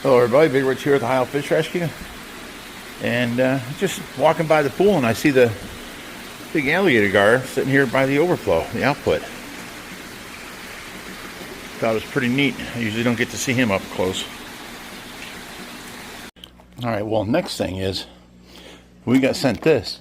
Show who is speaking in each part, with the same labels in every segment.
Speaker 1: Hello everybody, Big Rich here at the Ohio Fish Rescue, and just walking by the pool and I see the big alligator gar sitting here by the overflow, the output. Thought it was pretty neat. I usually don't get to see him up close. Alright, well, next thing is we got sent this.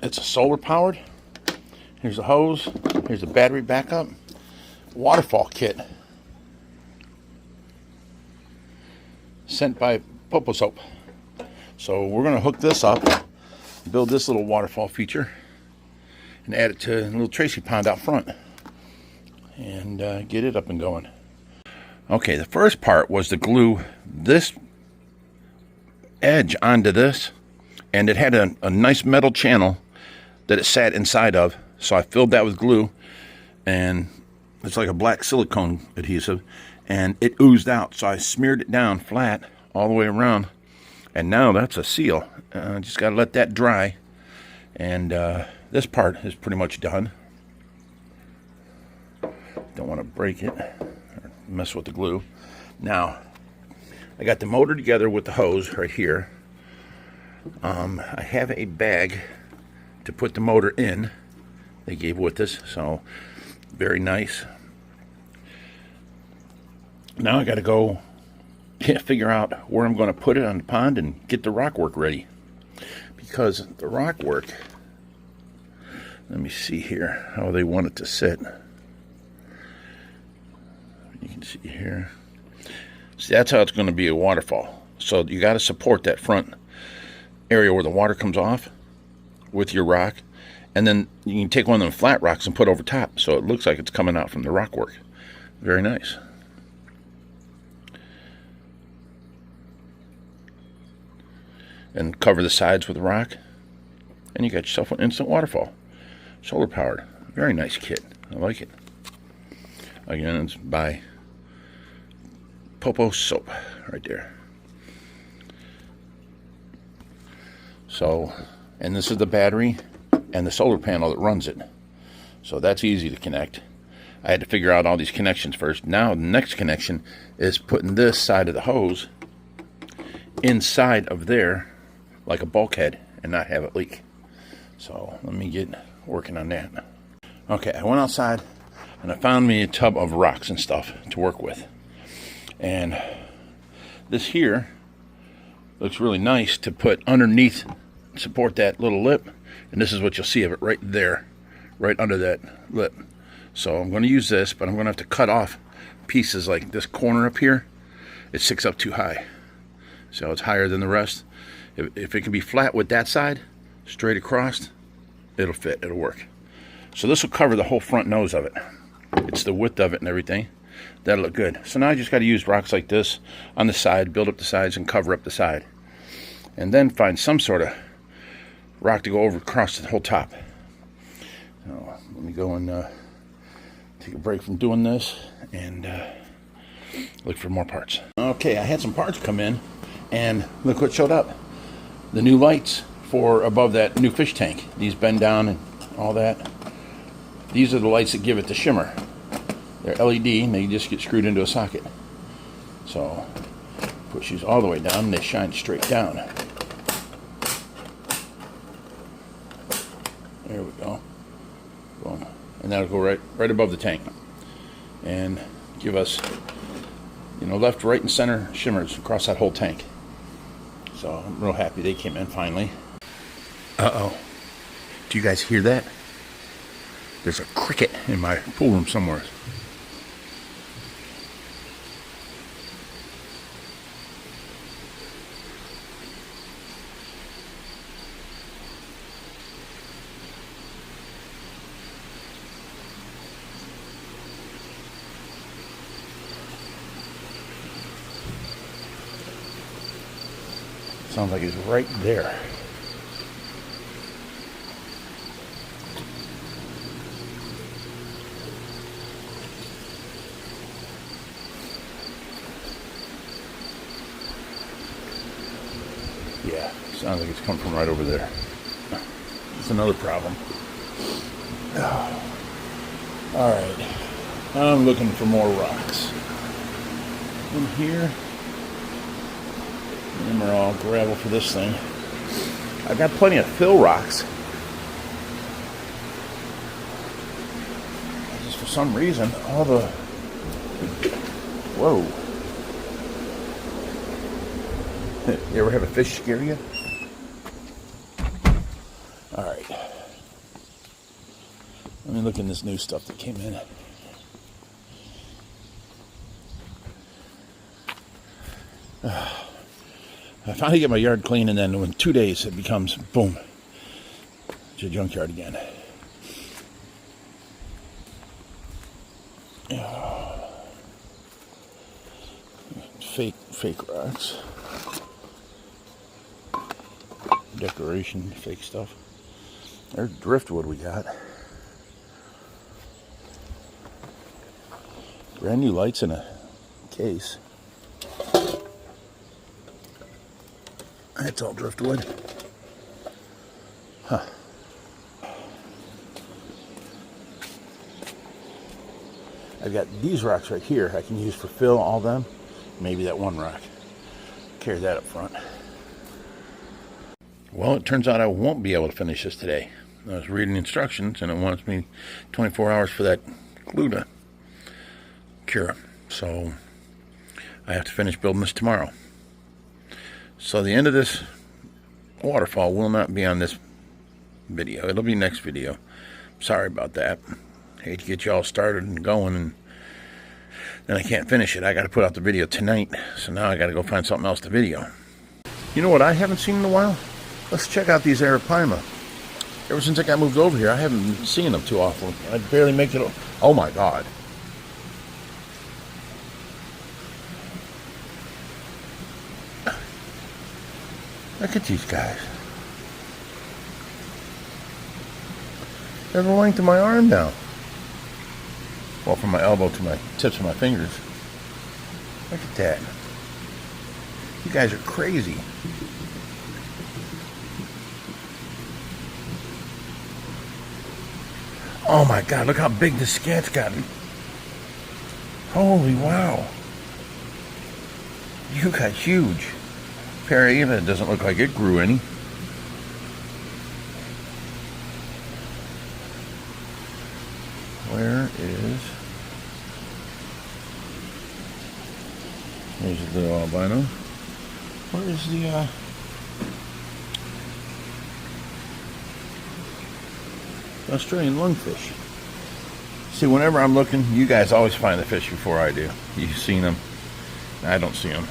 Speaker 1: It's a solar powered. Here's a hose, here's a battery backup, waterfall kit. Sent by POPOSOAP. So we're going to hook this up, build this little waterfall feature, and add it to a little Tracy pond out front, and get it up and going. Okay, the first part was to glue this edge onto this, and it had a nice metal channel that it sat inside of, so I filled that with glue, and it's like a black silicone adhesive, and it oozed out, so I smeared it down flat all the way around, and now that's a seal. Just got to let that dry, and this part is pretty much done. Don't want to break it or mess with the glue. Now I got the motor together with the hose right here. I have a bag to put the motor in they gave with us, so very nice. Now I got to go figure out where I'm going to put it on the pond and get the rock work ready. Because the rock work, let me see here how they want it to sit. You can see here. See, that's how it's going to be a waterfall. So you got to support that front area where the water comes off with your rock. And then you can take one of them flat rocks and put over top, so it looks like it's coming out from the rock work. Very nice. And cover the sides with rock, and you got yourself an instant waterfall. Solar powered. Very nice kit. I like it. Again, it's by POPOSOAP right there. So, and this is the battery and the solar panel that runs it. So that's easy to connect. I had to figure out all these connections first. Now the next connection is putting this side of the hose inside of there like a bulkhead and not have it leak. So let me get working on that. Okay, I went outside and I found me a tub of rocks and stuff to work with. And this here looks really nice to put underneath, support that little lip. And this is what you'll see of it right there, right under that lip. So I'm going to use this, but I'm going to have to cut off pieces like this corner up here. It sticks up too high. So it's higher than the rest. If it can be flat with that side, straight across, it'll fit, it'll work. So this will cover the whole front nose of it. It's the width of it and everything. That'll look good. So now I just got to use rocks like this on the side, build up the sides and cover up the side. And then find some sort of rock to go over across the whole top. So let me go and take a break from doing this and look for more parts. Okay, I had some parts come in and look what showed up. The new lights for above that new fish tank. These bend down and all that. These are the lights that give it the shimmer. They're LED and they just get screwed into a socket. So push these all the way down and they shine straight down. There we go. Boom. And that'll go right above the tank. And give us, you know, left, right, and center shimmers across that whole tank. So I'm real happy they came in finally. Uh-oh. Do you guys hear that? There's a cricket in my pool room somewhere. Sounds like he's right there. Yeah, sounds like it's coming from right over there. That's another problem. Alright, I'm looking for more rocks. In here, Them are all gravel for this thing. I've got plenty of fill rocks. Just for some reason, all the... Whoa. You ever have a fish scare you? Alright. Let me look in this new stuff that came in. I finally get my yard clean, and then in 2 days it becomes, boom, it's a junkyard again. Fake rocks. Decoration, fake stuff. There's driftwood we got. Brand new lights in a case. That's all driftwood. Huh. I've got these rocks right here I can use for fill, all them. Maybe that one rock. Carry that up front. Well, it turns out I won't be able to finish this today. I was reading instructions, and it wants me 24 hours for that glue to cure. So I have to finish building this tomorrow. So the end of this waterfall will not be on this video. It'll be next video. Sorry about that. Hate to get you all started and going, and then I can't finish it. I got to put out the video tonight, so now I got to go find something else to video. You know what I haven't seen in a while? Let's check out these Arapaima. Ever since I got moved over here, I haven't seen them too often. I barely make it. Oh my God. Look at these guys. They're the length of my arm now. Well, from my elbow to my tips of my fingers. Look at that. You guys are crazy. Oh my God, look how big this scat's gotten. Holy wow. You got huge. Paraima doesn't look like it grew any. Where is... There's the little albino. Where is the, Australian lungfish? See, whenever I'm looking, you guys always find the fish before I do. You've seen them. I don't see them.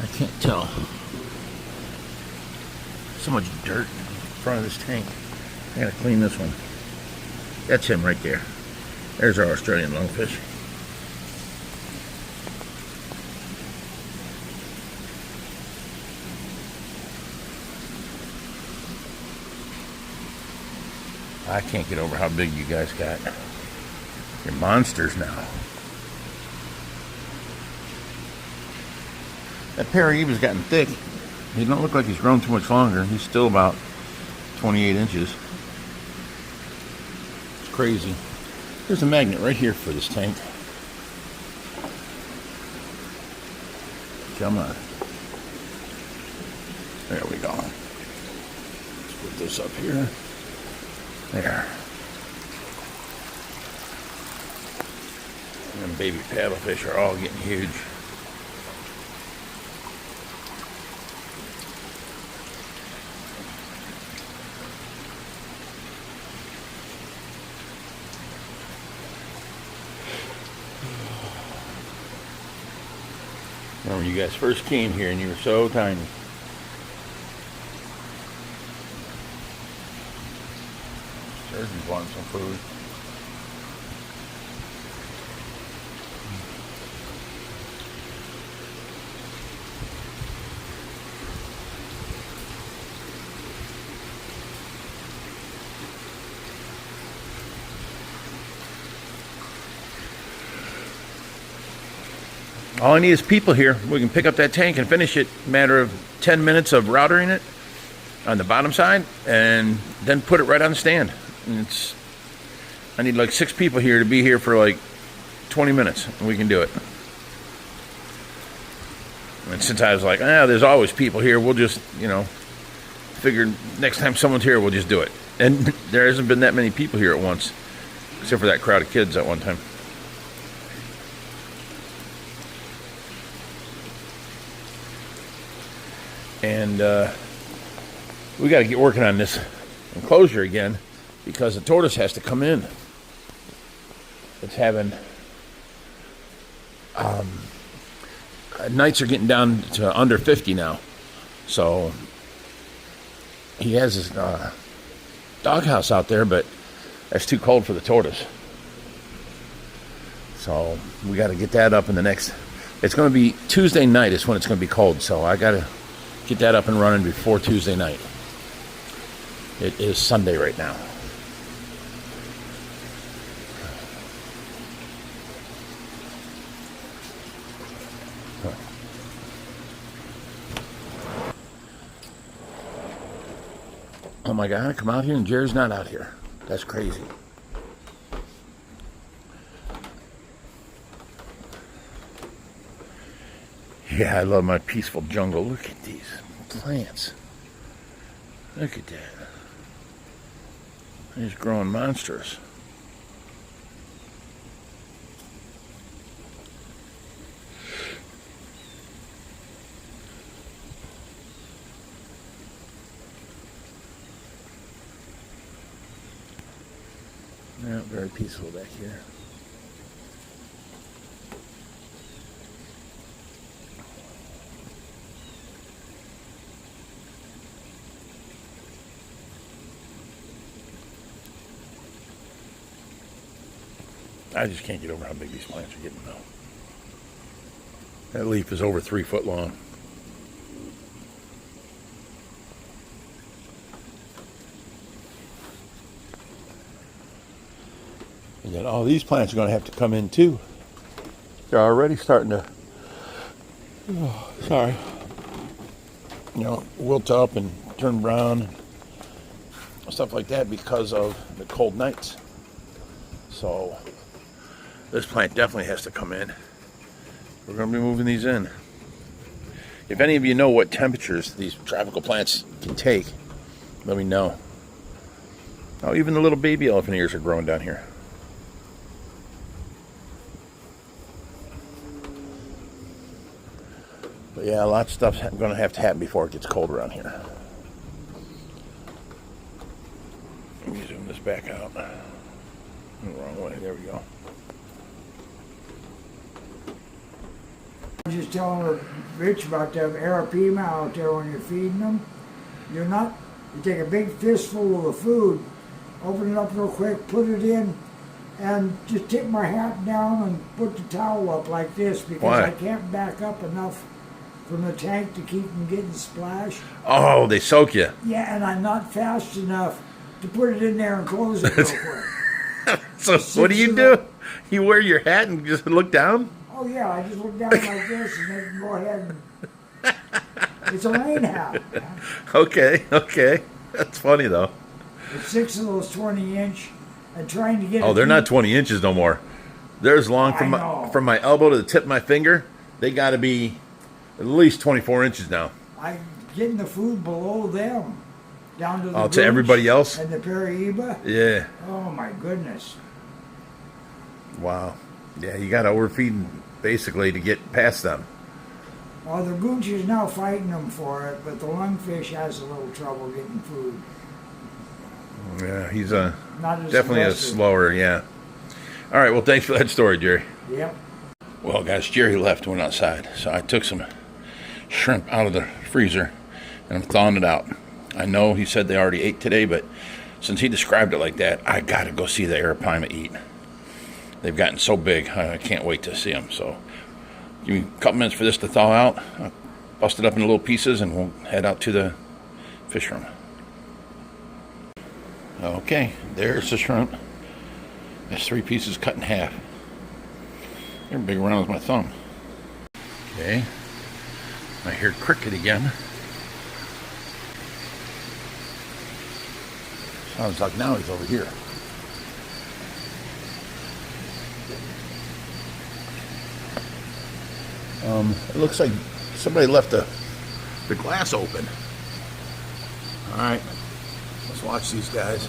Speaker 1: I can't tell. So much dirt in front of this tank. I gotta clean this one. That's him right there. There's our Australian lungfish. I can't get over how big you guys got. You're monsters now. That Paraiba's gotten thick. He don't look like he's grown too much longer. He's still about 28 inches. It's crazy. There's a magnet right here for this tank. Come on. There we go. Let's put this up here. There. And baby paddlefish are all getting huge. Remember, you guys first came here and you were so tiny. Sturgeon's wanting some food. All I need is people here. We can pick up that tank and finish it in a matter of 10 minutes of routering it on the bottom side, and then put it right on the stand. And it's I need like 6 people here to be here for like 20 minutes, and we can do it. And since I was like, there's always people here, we'll just, figure next time someone's here, we'll just do it. And there hasn't been that many people here at once, except for that crowd of kids at one time. And we got to get working on this enclosure again, because the tortoise has to come in. It's having nights are getting down to under 50 now, so he has his doghouse out there, but that's too cold for the tortoise. So we got to get that up in the next. It's going to be Tuesday night is when it's going to be cold, so I got to get that up and running before Tuesday night. It is Sunday right now. Oh my God, I come out here and Jerry's not out here. That's crazy. Yeah, I love my peaceful jungle. Look at these plants. Look at that. He's growing monstrous. Yeah, very peaceful back here. I just can't get over how big these plants are getting now. That leaf is over 3 foot long. And then all these plants are going to have to come in too. They're already starting to, wilt up and turn brown and stuff like that because of the cold nights. So this plant definitely has to come in. We're going to be moving these in. If any of you know what temperatures these tropical plants can take, let me know. Oh, even the little baby elephant ears are growing down here. But yeah, lots of stuff's going to have to happen before it gets cold around here. Let me zoom this back out. The wrong way. There we go.
Speaker 2: I was just telling Rich about the Arapaima out there when you're feeding them. You take a big fistful of the food, open it up real quick, put it in, and just tip my hat down and put the towel up like this because
Speaker 1: Why?
Speaker 2: I can't back up enough from the tank to keep them getting splashed.
Speaker 1: Oh, they soak you.
Speaker 2: Yeah, and I'm not fast enough to put it in there and close it real quick.
Speaker 1: So what do you do? You wear your hat and just look down?
Speaker 2: Oh yeah, I just look down like this and they can go ahead and... It's a rain hat. Man.
Speaker 1: Okay. That's funny though.
Speaker 2: It's 6 of those 20-inch and trying to get
Speaker 1: Oh, they're not 20 inches no more. They're as long from my elbow to the tip of my finger. They got to be at least 24 inches now.
Speaker 2: I'm getting the food below them. Down to the
Speaker 1: to everybody else?
Speaker 2: And the Paraíba.
Speaker 1: Yeah.
Speaker 2: Oh my goodness.
Speaker 1: Wow. Yeah, you got to overfeed basically to get past them.
Speaker 2: Well, the goonch is now fighting them for it, but the lungfish has a little trouble getting food.
Speaker 1: Yeah, he's
Speaker 2: aggressive.
Speaker 1: definitely a slower, yeah. All right, well, thanks for that story, Jerry.
Speaker 2: Yep.
Speaker 1: Well, guys, Jerry left and went outside, so I took some shrimp out of the freezer, and I'm thawing it out. I know he said they already ate today, but since he described it like that, I got to go see the Arapaima eat. They've gotten so big, I can't wait to see them. So give me a couple minutes for this to thaw out. I'll bust it up into little pieces, and we'll head out to the fish room. Okay, there's the shrimp. There's 3 pieces cut in half. They're big around as my thumb. Okay, I hear cricket again. Sounds like now he's over here. It looks like somebody left the glass open. All right, let's watch these guys.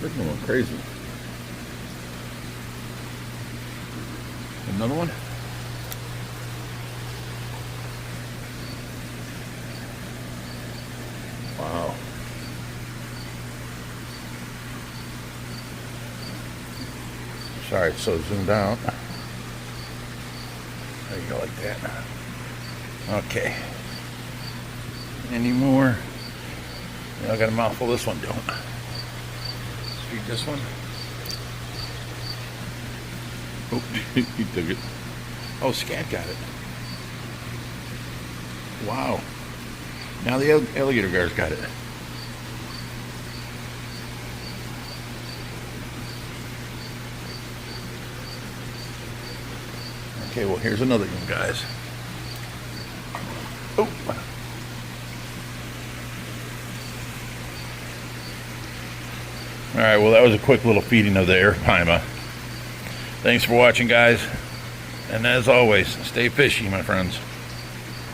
Speaker 1: They're going crazy. Another one. Wow. Sorry, it's so zoomed out. There you go, like that. Okay. Any more? Yeah, I got a mouthful. This one don't. Feed this one. Oh, he took it. Oh, Scat got it. Wow. Now the alligator guy's got it. Okay, well, here's another one, guys. Oh. All right, well, that was a quick little feeding of the Arapaima. Thanks for watching, guys. And as always, stay fishy, my friends.